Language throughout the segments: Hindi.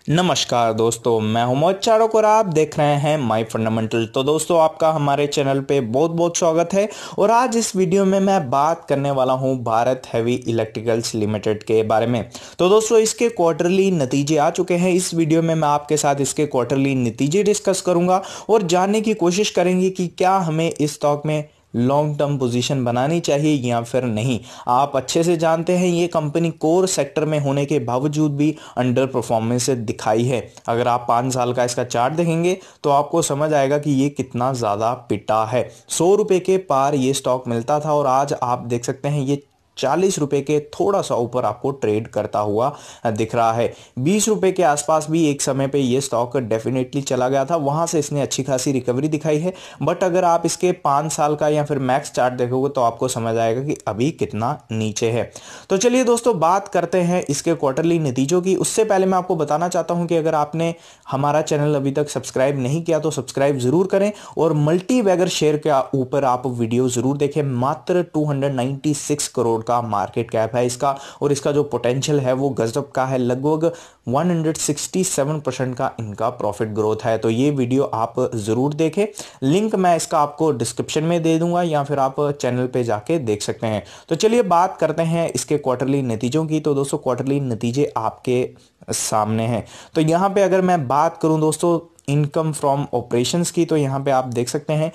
नमस्कार दोस्तों, मैं हूं मोहित चारोक और आप देख रहे हैं माय फंडामेंटल। तो दोस्तों, आपका हमारे चैनल पे बहुत बहुत स्वागत है। और आज इस वीडियो में मैं बात करने वाला हूं भारत हेवी इलेक्ट्रिकल्स लिमिटेड के बारे में। तो दोस्तों, इसके क्वार्टरली नतीजे आ चुके हैं। इस वीडियो में मैं आपके साथ इसके क्वार्टरली नतीजे डिस्कस करूंगा और जानने की कोशिश करेंगे कि क्या हमें इस स्टॉक में लॉन्ग टर्म पोजीशन बनानी चाहिए या फिर नहीं। आप अच्छे से जानते हैं ये कंपनी कोर सेक्टर में होने के बावजूद भी अंडर परफॉर्मेंस दिखाई है। अगर आप 5 साल का इसका चार्ट देखेंगे तो आपको समझ आएगा कि ये कितना ज़्यादा पिटा है। 100 रुपये के पार ये स्टॉक मिलता था और आज आप देख सकते हैं ये 40 रुपये के थोड़ा सा ऊपर आपको ट्रेड करता हुआ दिख रहा है। 20 रुपये के आसपास भी एक समय पे ये स्टॉक डेफिनेटली चला गया था, वहां से इसने अच्छी खासी रिकवरी दिखाई है। बट अगर आप इसके 5 साल का या फिर मैक्स चार्ट देखोगे तो आपको समझ आएगा कि अभी कितना नीचे है। तो चलिए दोस्तों, बात करते हैं इसके क्वार्टरली नतीजों की। उससे पहले मैं आपको बताना चाहता हूं कि अगर आपने हमारा चैनल अभी तक सब्सक्राइब नहीं किया तो सब्सक्राइब जरूर करें और मल्टी बैगर शेयर के ऊपर आप वीडियो जरूर देखें। मात्र 296 करोड़ का मार्केट कैप है इसका और इसका जो पोटेंशियल है वो गजब का है। लगभग 167% का इनका प्रॉफिट ग्रोथ है। तो ये वीडियो आप जरूर देखें। लिंक मैं इसका आपको डिस्क्रिप्शन में दे दूंगा या फिर आप चैनल पे जाके देख सकते हैं। तो चलिए बात करते हैं इसके क्वार्टरली नतीजों की। तो दोस्तों, क्वार्टरली नतीजे आपके सामने हैं। तो यहां पे अगर मैं बात करूं दोस्तों इनकम फ्रॉम ऑपरेशंस की, तो यहाँ पे आप देख सकते हैं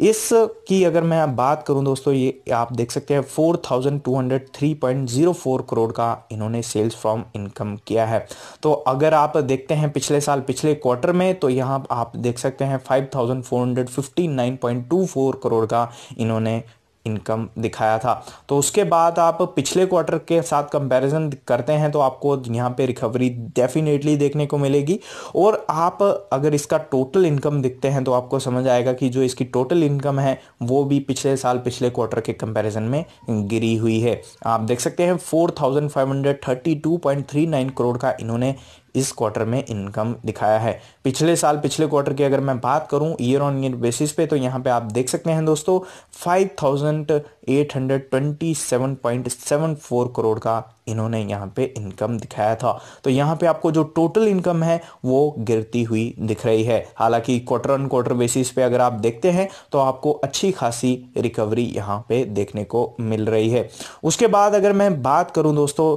इसकी अगर मैं बात करूं दोस्तों, ये आप देख सकते हैं 4203.04 करोड़ का इन्होंने सेल्स फ्रॉम इनकम किया है। तो अगर आप देखते हैं पिछले साल पिछले क्वार्टर में, तो यहाँ आप देख सकते हैं 5459.24 करोड़ का इन्होंने इनकम दिखाया था। तो उसके बाद आप पिछले क्वार्टर के साथ कंपैरिजन करते हैं तो आपको यहाँ पे रिकवरी डेफिनेटली देखने को मिलेगी। और आप अगर इसका टोटल इनकम देखते हैं तो आपको समझ आएगा कि जो इसकी टोटल इनकम है वो भी पिछले साल पिछले क्वार्टर के कंपैरिजन में गिरी हुई है। आप देख सकते हैं 4532.39 करोड़ का इन्होंने इस क्वार्टर में इनकम दिखाया है। पिछले साल पिछले क्वार्टर की अगर मैं बात करूं ईयर ऑन ईयर बेसिस पे, तो यहां पे आप देख सकते हैं दोस्तों 5827.74 करोड़ का इन्होंने यहां पे इनकम दिखाया था। तो यहां पे आपको जो टोटल इनकम है वो गिरती हुई दिख रही है। हालांकि क्वार्टर ऑन क्वार्टर बेसिस पे अगर आप देखते हैं तो आपको अच्छी खासी रिकवरी यहां पे देखने को मिल रही है। उसके बाद अगर मैं बात करूं दोस्तों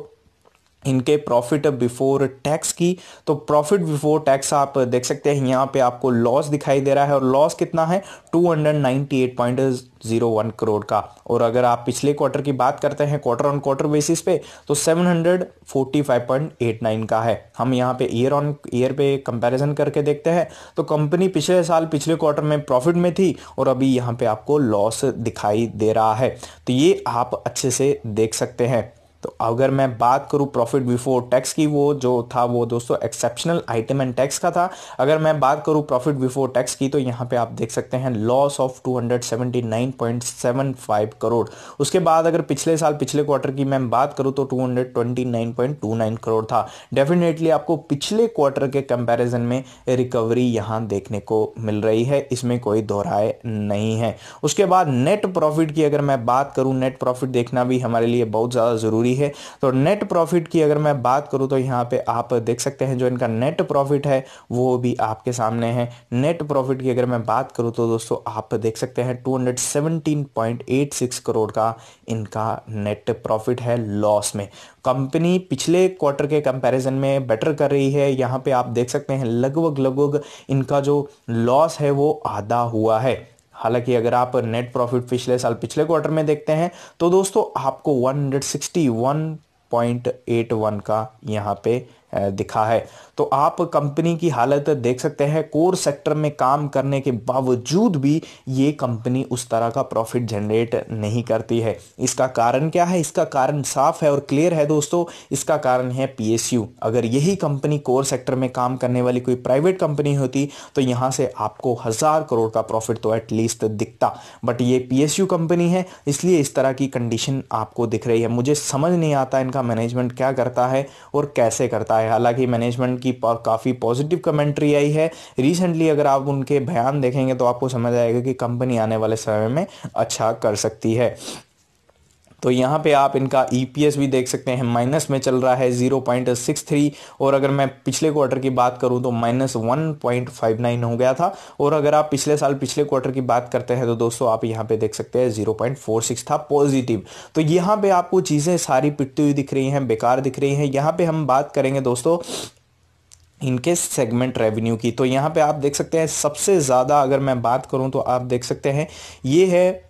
इनके प्रॉफिट बिफोर टैक्स की, तो प्रॉफिट बिफोर टैक्स आप देख सकते हैं यहाँ पे आपको लॉस दिखाई दे रहा है और लॉस कितना है 298.01 करोड़ का। और अगर आप पिछले क्वार्टर की बात करते हैं क्वार्टर ऑन क्वार्टर बेसिस पे, तो 745.89 का है। हम यहाँ पे ईयर ऑन ईयर पे कंपैरिजन करके देखते हैं तो कंपनी पिछले साल पिछले क्वार्टर में प्रॉफिट में थी और अभी यहाँ पे आपको लॉस दिखाई दे रहा है। तो ये आप अच्छे से देख सकते हैं। तो अगर मैं बात करूं प्रॉफिट बिफोर टैक्स की, वो जो था वो दोस्तों एक्सेप्शनल आइटम एंड टैक्स का था। अगर मैं बात करूं प्रॉफिट बिफोर टैक्स की, तो यहां पे आप देख सकते हैं लॉस ऑफ 279.75 करोड़। उसके बाद अगर पिछले साल पिछले क्वार्टर की मैं बात करूं तो 229.29 करोड़ था। डेफिनेटली आपको पिछले क्वार्टर के कंपैरिजन में रिकवरी यहां देखने को मिल रही है, इसमें कोई दो राय नहीं है। उसके बाद नेट प्रॉफिट की अगर मैं बात करूं, नेट प्रॉफिट देखना भी हमारे लिए बहुत ज्यादा जरूरी है। तो नेट प्रॉफिट की अगर मैं बात करूं तो यहां पे आप देख सकते हैं जो इनका नेट प्रॉफिट है वो भी आपके सामने है। नेट प्रॉफिट की अगर मैं बात करूं तो दोस्तों आप देख सकते हैं 217.86 करोड़ का इनका नेट प्रॉफिट है लॉस में। कंपनी पिछले क्वार्टर के कंपैरिजन में बेटर कर रही है। यहां पे आप देख सकते हैं लगभग इनका जो लॉस है वो आधा हुआ है। हालांकि अगर आप नेट प्रॉफिट पिछले साल पिछले क्वार्टर में देखते हैं तो दोस्तों आपको 161.81 का यहां पे दिखा है। तो आप कंपनी की हालत देख सकते हैं। कोर सेक्टर में काम करने के बावजूद भी ये कंपनी उस तरह का प्रॉफिट जनरेट नहीं करती है। इसका कारण क्या है? इसका कारण साफ है और क्लियर है दोस्तों। इसका कारण है पीएसयू। अगर यही कंपनी कोर सेक्टर में काम करने वाली कोई प्राइवेट कंपनी होती तो यहां से आपको 1000 करोड़ का प्रॉफिट तो एटलीस्ट दिखता। बट ये पीएसयू कंपनी है, इसलिए इस तरह की कंडीशन आपको दिख रही है। मुझे समझ नहीं आता इनका मैनेजमेंट क्या करता है और कैसे करता है। हालांकि मैनेजमेंट की काफी पॉजिटिव कमेंट्री आई है रिसेंटली। अगर आप उनके बयान देखेंगे तो आपको समझ आएगा कि कंपनी आने वाले समय में अच्छा कर सकती है। तो यहाँ पे आप इनका ईपीएस भी देख सकते हैं, माइनस में चल रहा है 0.63। और अगर मैं पिछले क्वार्टर की बात करूँ तो -1.59 हो गया था। और अगर आप पिछले साल पिछले क्वार्टर की बात करते हैं तो दोस्तों आप यहाँ पे देख सकते हैं 0.46 था पॉजिटिव। तो यहाँ पे आपको चीज़ें सारी पिटती हुई दिख रही हैं, बेकार दिख रही हैं। यहाँ पे हम बात करेंगे दोस्तों इनके सेगमेंट रेवेन्यू की। तो यहाँ पे आप देख सकते हैं सबसे ज़्यादा अगर मैं बात करूँ तो आप देख सकते हैं ये है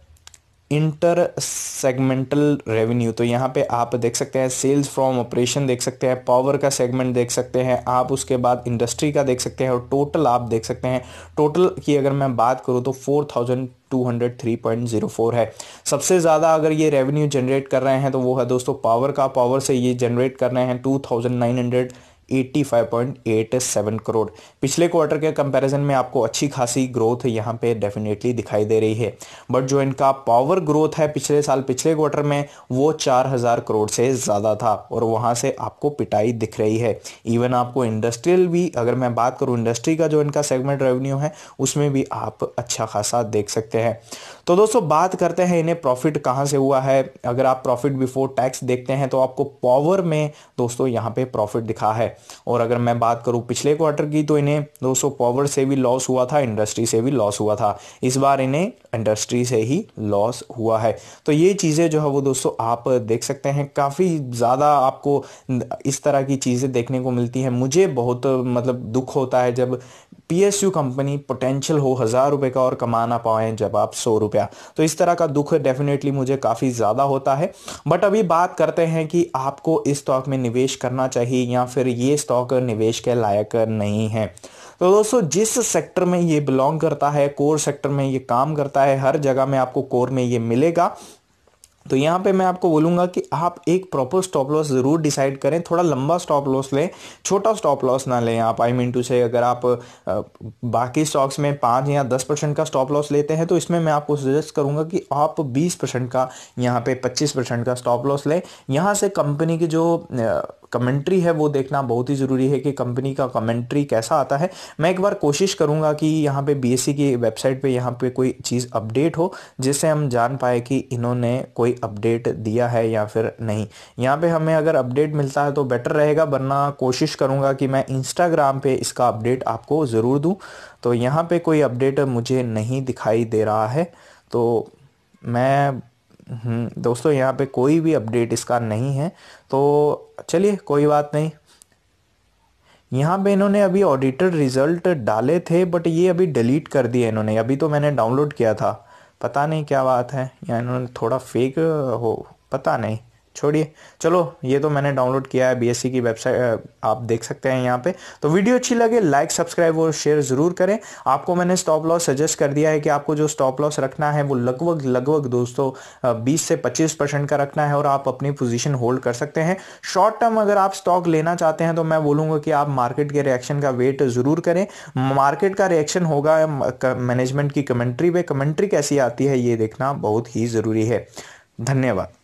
इंटर सेगमेंटल रेवेन्यू। तो यहाँ पे आप देख सकते हैं सेल्स फ्रॉम ऑपरेशन देख सकते हैं, पावर का सेगमेंट देख सकते हैं आप, उसके बाद इंडस्ट्री का देख सकते हैं, और टोटल आप देख सकते हैं। टोटल की अगर मैं बात करूँ तो 4203.04 है। सबसे ज़्यादा अगर ये रेवेन्यू जनरेट कर रहे हैं तो वो है दोस्तों पावर का। पावर से ये जनरेट कर रहे हैं 2985.87 करोड़। पिछले क्वार्टर के कंपैरिजन में आपको अच्छी खासी ग्रोथ यहाँ पे डेफिनेटली दिखाई दे रही है। बट जो इनका पावर ग्रोथ है पिछले साल पिछले क्वार्टर में वो 4000 करोड़ से ज़्यादा था, और वहाँ से आपको पिटाई दिख रही है। इवन आपको इंडस्ट्रियल भी अगर मैं बात करूँ, इंडस्ट्री का जो इनका सेगमेंट रेवेन्यू है उसमें भी आप अच्छा खासा देख सकते हैं। तो दोस्तों बात करते हैं इन्हें प्रॉफिट कहाँ से हुआ है। अगर आप प्रॉफिट बिफोर टैक्स देखते हैं तो आपको पावर में दोस्तों यहाँ पे प्रॉफिट दिखा है। और अगर मैं बात करूं पिछले क्वार्टर की तो इन्हें दोस्तों पावर से भी लॉस हुआ था, इंडस्ट्री से भी लॉस हुआ था। इस बार इन्हें इंडस्ट्री से ही लॉस हुआ है। तो ये चीज़ें जो है वो दोस्तों आप देख सकते हैं, काफ़ी ज़्यादा आपको इस तरह की चीज़ें देखने को मिलती हैं। मुझे बहुत मतलब दुख होता है जब पीएसयू कंपनी पोटेंशियल हो 1000 रुपये का और कमा ना पाए जब आप 100 रुपया। तो इस तरह का दुख डेफिनेटली मुझे काफ़ी ज़्यादा होता है। बट अभी बात करते हैं कि आपको इस स्टॉक में निवेश करना चाहिए या फिर ये स्टॉक निवेश के लायक नहीं है। तो दोस्तों जिस सेक्टर में ये बिलोंग करता है, कोर सेक्टर में ये काम करता है, हर जगह में आपको कोर में ये मिलेगा। तो यहाँ पे मैं आपको बोलूँगा कि आप एक प्रॉपर स्टॉप लॉस ज़रूर डिसाइड करें, थोड़ा लंबा स्टॉप लॉस लें, छोटा स्टॉप लॉस ना लें आप। आई मीन टू से अगर आप बाकी स्टॉक्स में 5 या 10% का स्टॉप लॉस लेते हैं तो इसमें मैं आपको सजेस्ट करूँगा कि आप 20% का, यहाँ पे 25% का स्टॉप लॉस लें। यहाँ से कंपनी की जो कमेंट्री है वो देखना बहुत ही ज़रूरी है कि कंपनी का कमेंट्री कैसा आता है। मैं एक बार कोशिश करूंगा कि यहाँ पे बीएसई की वेबसाइट पे यहाँ पे कोई चीज़ अपडेट हो जिससे हम जान पाए कि इन्होंने कोई अपडेट दिया है या फिर नहीं। यहाँ पे हमें अगर अपडेट मिलता है तो बेटर रहेगा, वरना कोशिश करूंगा कि मैं इंस्टाग्राम पे इसका अपडेट आपको ज़रूर दूँ। तो यहाँ पे कोई अपडेट मुझे नहीं दिखाई दे रहा है, तो मैं दोस्तों यहाँ पे कोई भी अपडेट इसका नहीं है। तो चलिए कोई बात नहीं। यहाँ पे इन्होंने अभी ऑडिटेड रिजल्ट डाले थे बट ये अभी डिलीट कर दिए इन्होंने। अभी तो मैंने डाउनलोड किया था, पता नहीं क्या बात है, या इन्होंने थोड़ा फेक हो, पता नहीं, छोड़िए। चलो ये तो मैंने डाउनलोड किया है, बीएसई की वेबसाइट आप देख सकते हैं यहाँ पे। तो वीडियो अच्छी लगे लाइक सब्सक्राइब और शेयर ज़रूर करें। आपको मैंने स्टॉप लॉस सजेस्ट कर दिया है कि आपको जो स्टॉप लॉस रखना है वो लगभग दोस्तों 20 से 25% का रखना है, और आप अपनी पोजीशन होल्ड कर सकते हैं। शॉर्ट टर्म अगर आप स्टॉक लेना चाहते हैं तो मैं बोलूँगा कि आप मार्केट के रिएक्शन का वेट ज़रूर करें। मार्केट का रिएक्शन होगा मैनेजमेंट की कमेंट्री पे, कमेंट्री कैसी आती है ये देखना बहुत ही ज़रूरी है। धन्यवाद।